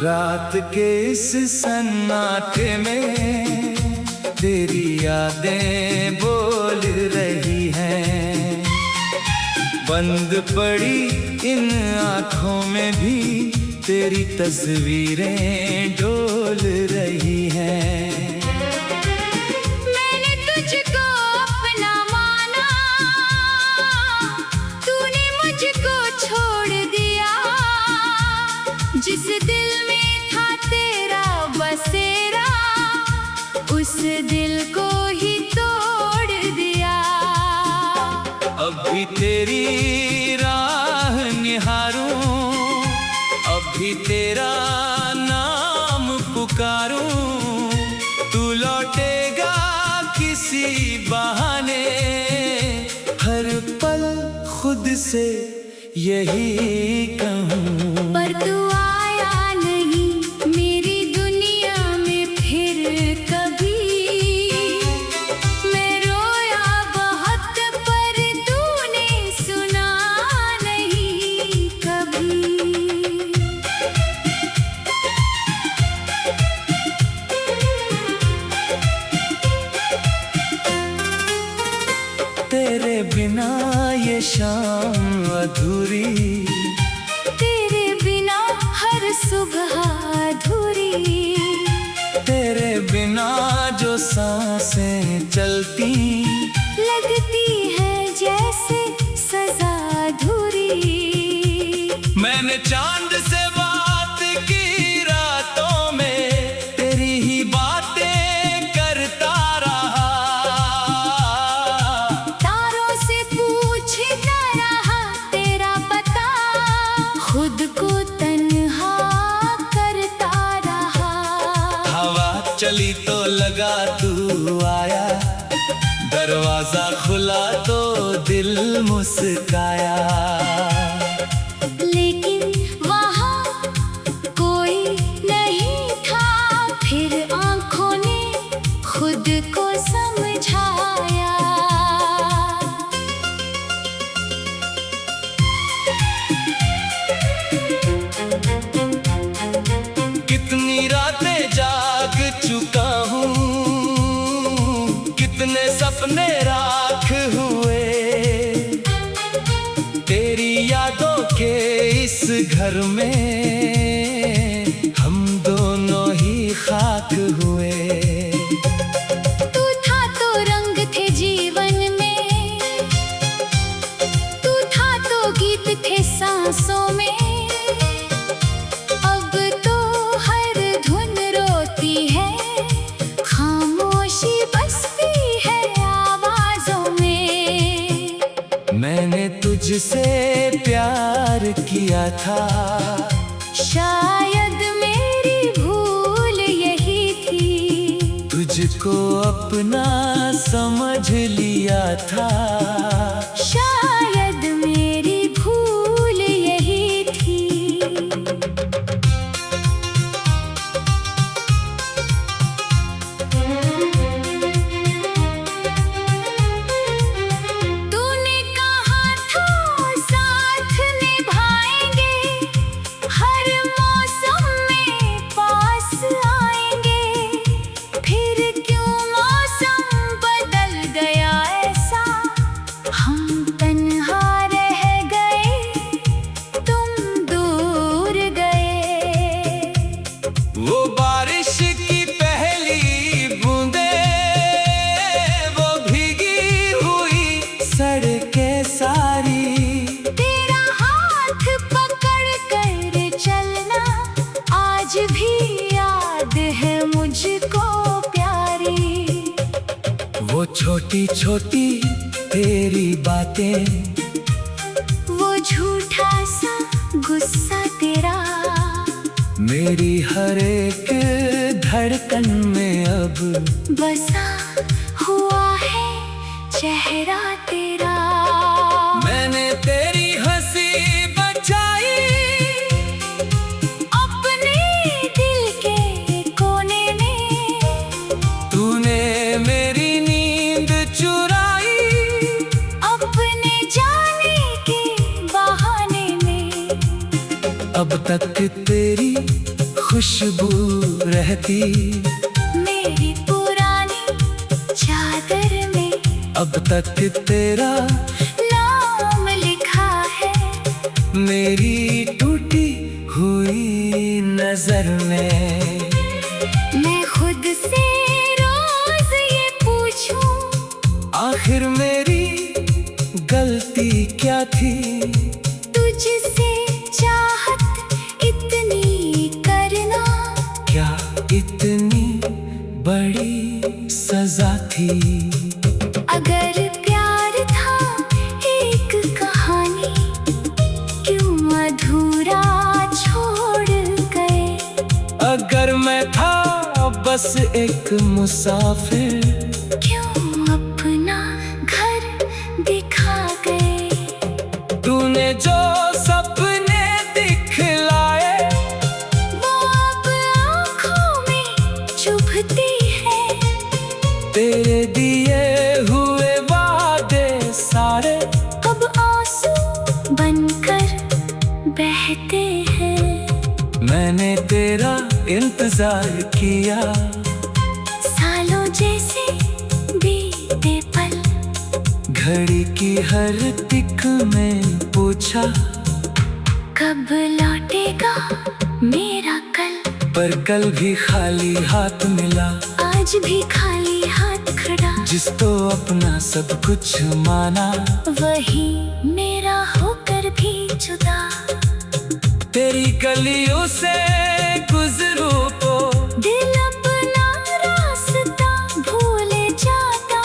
रात के इस सन्नाटे में तेरी यादें बोल रही हैं। बंद पड़ी इन आँखों में भी तेरी तस्वीरें डोल रही हैं। मैंने तुझको अपना माना, तूने मुझको छोड़ दिया। जिस दिल में था तेरा बसेरा, उस दिल को ही तोड़ दिया। अब भी तेरी राह निहारूं, अब भी तेरा नाम पुकारूं। तू लौटेगा किसी बहाने, हर पल खुद से यही कहूं। पर तू आया नहीं मेरी दुनिया में फिर कभी। मैं रोया बहुत पर तूने सुना नहीं कभी। तेरे बिना ये शाम अधूरी, तेरे बिना हर सुबह अधूरी। तेरे बिना जो सांसें चलती, लगती है जैसे सजा अधूरी। मैंने चांद से बात की रातों में, तेरी ही बातें करता रहा। तारों से पूछता रहा तेरा पता, खुद को तन्हा करता रहा। हवा चली तो लगा तू आया, दरवाजा खुला तो दिल मुस्काया। लेकिन वहाँ कोई नहीं था, फिर आँखों ने खुद को समझाया। कितनी रातें जाग चुका हूँ, कितने सपने राख हुए। तेरी यादों के इस घर में हम दोनों ही खाक हुए। तू था तो रंग थे जीवन में, तू था तो गीत थे सांसों में। अब तो हर धुन रोती है, खामोशी बसती है आवाजों में। मैंने तुझसे प्यार किया था, शायद मेरी भूल यही थी। तुझको अपना समझ लिया था। शायद मेरी भूल यही थी। तूने कहा था साथ निभाएंगे, हर मौसम में पास आएंगे। फिर क्यों मौसम बदल गया ऐसा, हम तन्हा रह गए, तुम दूर गए। वो बारिश की पहली बूंदें, वो भीगी हुई सड़कें सारी। तेरा हाथ पकड़ कर चलना आज भी याद है मुझको प्यारी। वो छोटी छोटी तेरी बातें, वो झूठा सा गुस्सा तेरा, मेरी हर एक धड़कन में अब बसा हुआ है चेहरा तेरा। मैंने तेरी हंसी बचाई, अपने दिल के कोने में। तूने मेरी नींद चुराई, अपने जाने के बहाने में। अब तक तेरी खुशबू रहती मेरी पुरानी चादर में अब तक तेरा नाम लिखा है। मेरी टूटी हुई नजर में। मैं खुद से रोज ये पूछूं, आखिर मेरी गलती क्या थी? तुझसे चाहत इतनी करना क्या इतनी बड़ी सजा थी? अगर प्यार था एक कहानी, क्यों अधूरा छोड़ गए? अगर मैं था बस एक मुसाफिर, क्यों अपना घर दिखा गए? तूने जो सपने दिखलाए वो अब आँखों में चुभती है। तेरे दिए हुए वादे सारे अब आंसू बनकर बहते हैं। मैंने तेरा इंतजार किया, सालों जैसे बीते पल, घड़ी की हर टिक में पूछा कब लौटेगा मेरा कल? पर कल भी खाली हाथ मिला। आज भी खाली हाथ खड़ा, जिसको अपना सब कुछ माना वही मेरा होकर भी जुदा। तेरी गलियों से गुजरूं तो दिल अपना रास्ता भूले जाता,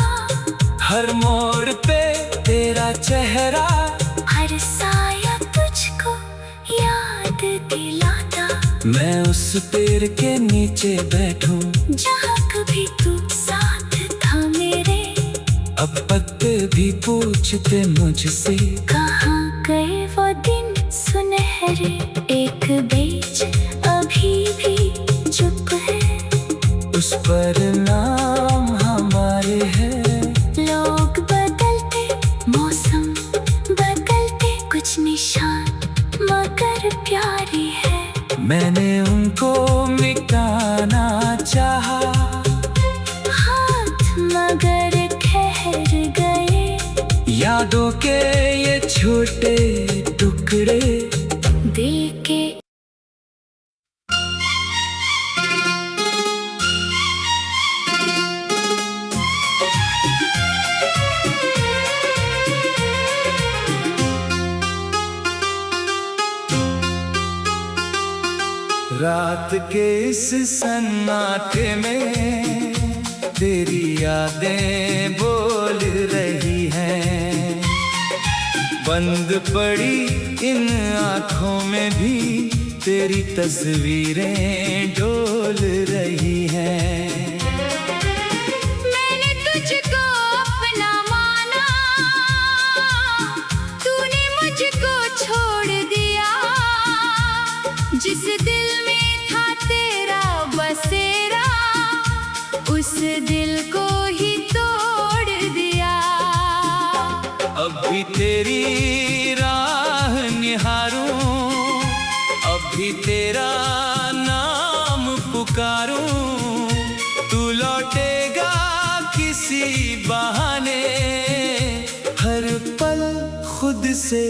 हर मोड़ पे तेरा चेहरा, हर साया तुझको याद दिलाता। मैं उस पेड़ के नीचे बैठूं जहाँ कभी तू साथ था मेरे, अब पत्ते भी पूछते मुझसे कहाँ गए वो दिन सुनहरे? एक बीज अभी भी चुप है, उस पर नाम हमारे हैं। लोग बदलते, मौसम बदलते, कुछ निशान मगर प्यारी है। मैंने उनको मिटाना चाहा, हाथ मगर ठहर गए, यादों के ये छोटे टुकड़े दिल के। रात के इस सन्नाटे में तेरी यादें बोल रही हैं। बंद पड़ी इन आँखों में भी तेरी तस्वीरें डोल रही हैं। मैंने तुझको अपना माना, तूने मुझको छोड़ दिया। जिस दिल में था तेरा बसेरा, उस दिल को ही तोड़ दिया। अब भी तेरी राह निहारूं, अब भी तेरा नाम पुकारूं। तू लौटेगा किसी बहाने, हर पल खुद से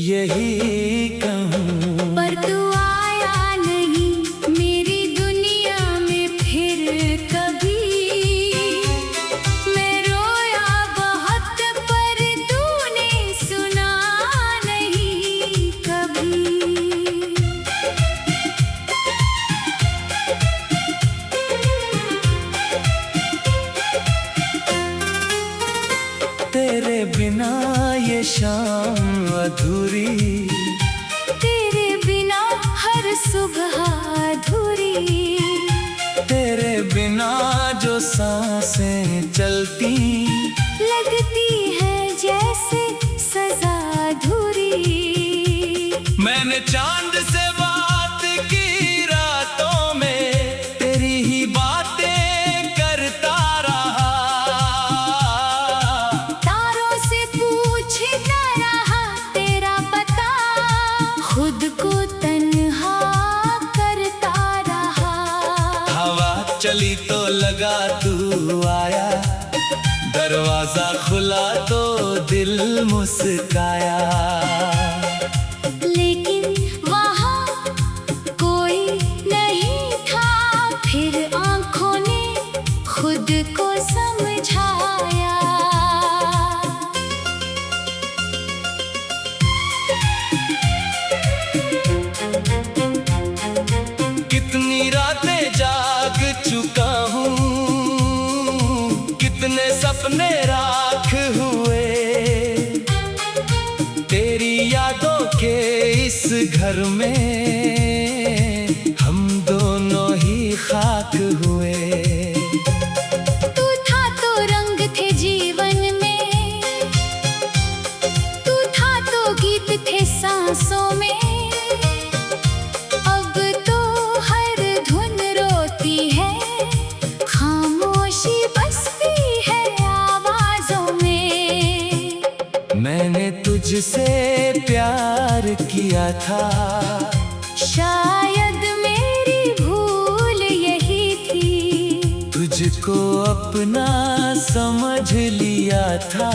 यही कहूँ। पर तू आया नहीं मेरी दुनिया में फिर कभी। मैं रोया बहुत पर तूने सुना नहीं कभी। तेरे बिना ये शाम अधूरी, तेरे बिना हर सुबह अधूरी। तेरे बिना जो सांसें चलती, लगती है जैसे सजा अधूरी। मैंने चांद से बात की रातों में, तेरी ही बातें करता रहा। तारों से पूछता रहा तेरा पता, खुद को तन्हा कर चली तो लगा तू आया, दरवाजा खुला तो दिल मुस्काया। लेकिन वहाँ कोई नहीं था, फिर आँखों ने खुद को समझाया। कितनी रातें जाग चुका हूँ, कितने सपने राख हुए, तेरी यादों के इस घर में हम दोनों ही खाक हुए। तू था तो रंग थे जीवन में, तू था तो गीत थे सांसों में। अब तो हर धुन रोती है, खामोशी बसती है आवाजों में। मैंने तुझसे प्यार किया था, शायद मेरी भूल यही थी, तुझको अपना समझ लिया था।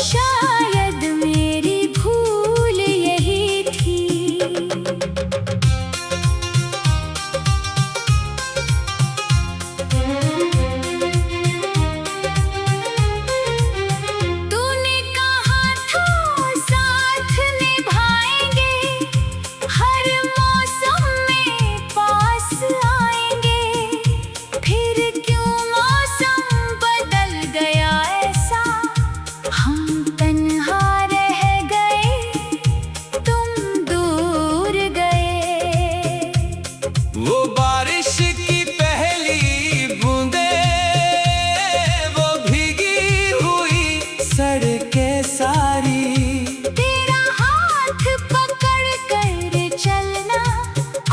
शायद मेरी भूल यही थी। तूने कहा था साथ निभाएंगे, हर मौसम में पास आएंगे। फिर क्यों मौसम बदल गया ऐसा, हम तन्हा रह गए, तुम दूर गए। वो बारिश की पहली बूंदें, वो भीगी हुई सड़कें सारी, तेरा हाथ पकड़ कर चलना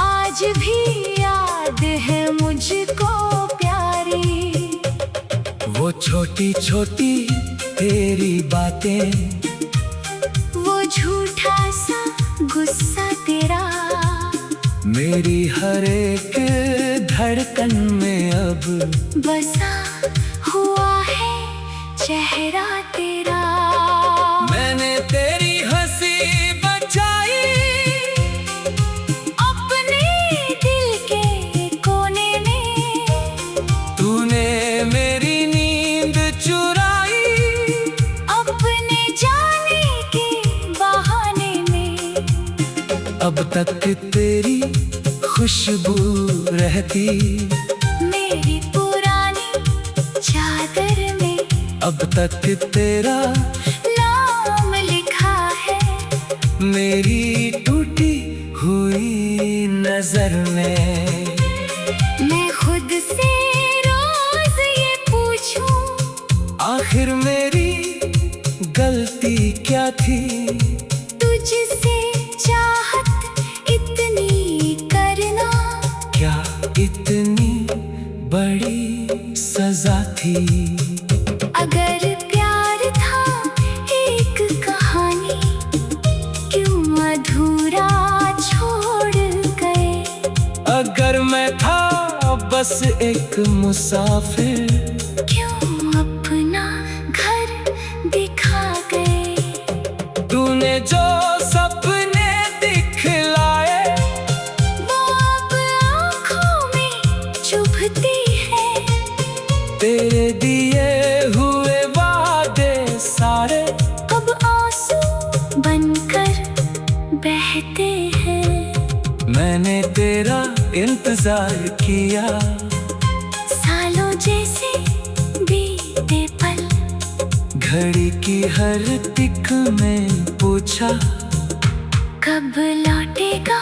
आज भी याद है मुझको प्यारी। वो छोटी छोटी तेरी बातें, वो झूठा सा गुस्सा तेरा, मेरी हर एक धड़कन में अब बसा हुआ है चेहरा तेरा। मैंने तेरी हंसी बचाई, अपने दिल के कोने में, तूने मेरी नींद चुराई, अपने जाने के बहाने में। अब तक तेरी खुशबू रहती मेरी पुरानी चादर में, अब तक तेरा नाम लिखा है मेरी टूटी हुई नजर में। मैं खुद से रोज ये पूछूं, आखिर मेरी गलती क्या थी, तुझसे चाहत इतनी करना क्या इतनी बड़ी सजा थी। अगर प्यार था एक कहानी, क्यों अधूरा छोड़ गए। अगर मैं था बस एक मुसाफिर, क्यों अपना घर दिखा गए। तूने जो सपने दिखलाए, वो अब आँखों में चुभती है, तेरे दिए हुए वादे सारे अब आंसू बनकर बहते हैं। मैंने तेरा इंतजार किया, सालों जैसे बीते पल, घड़ी की हर टिक में पूछा, कब लौटेगा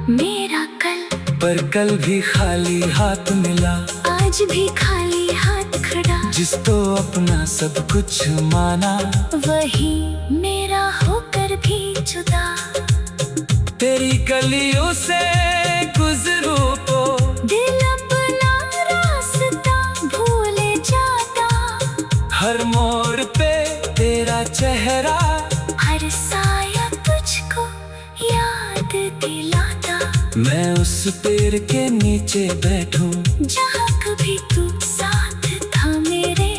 मेरा कल। पर कल भी खाली हाथ मिला, आज भी खाली हाथ खड़ा, जिसको अपना सब कुछ माना, वही मेरा होकर भी जुदा। तेरी गलियों से गुजरूं तो दिल अपना रास्ता भूल जाता, हर मोड़ पे तेरा चेहरा, हर साया तुझको याद दिलाता। मैं उस पेड़ के नीचे बैठूं जहाँ भी तू साथ था मेरे।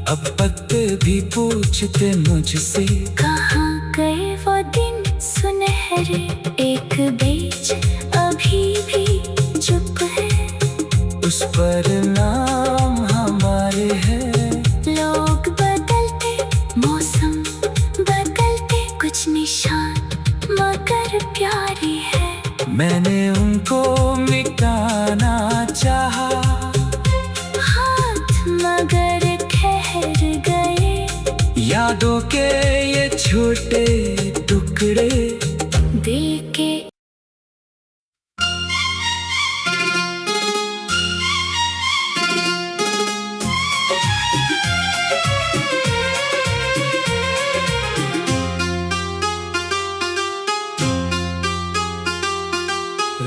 अब पत्ते भी पूछते मुझसे, कहाँ गए वो दिन सुनहरे। एक बीच अभी भी चुप है, उस पर नाम हमारे हैं। लोग बदलते, मौसम बदलते, कुछ निशान मगर प्यारी है। मैंने उनको मिटाना चाहा, हाथ मगर ठहर गए। यादों के ये छोटे टुकड़े दिल के।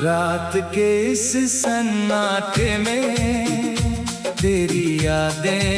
रात के इस सन्नाटे में तेरी यादें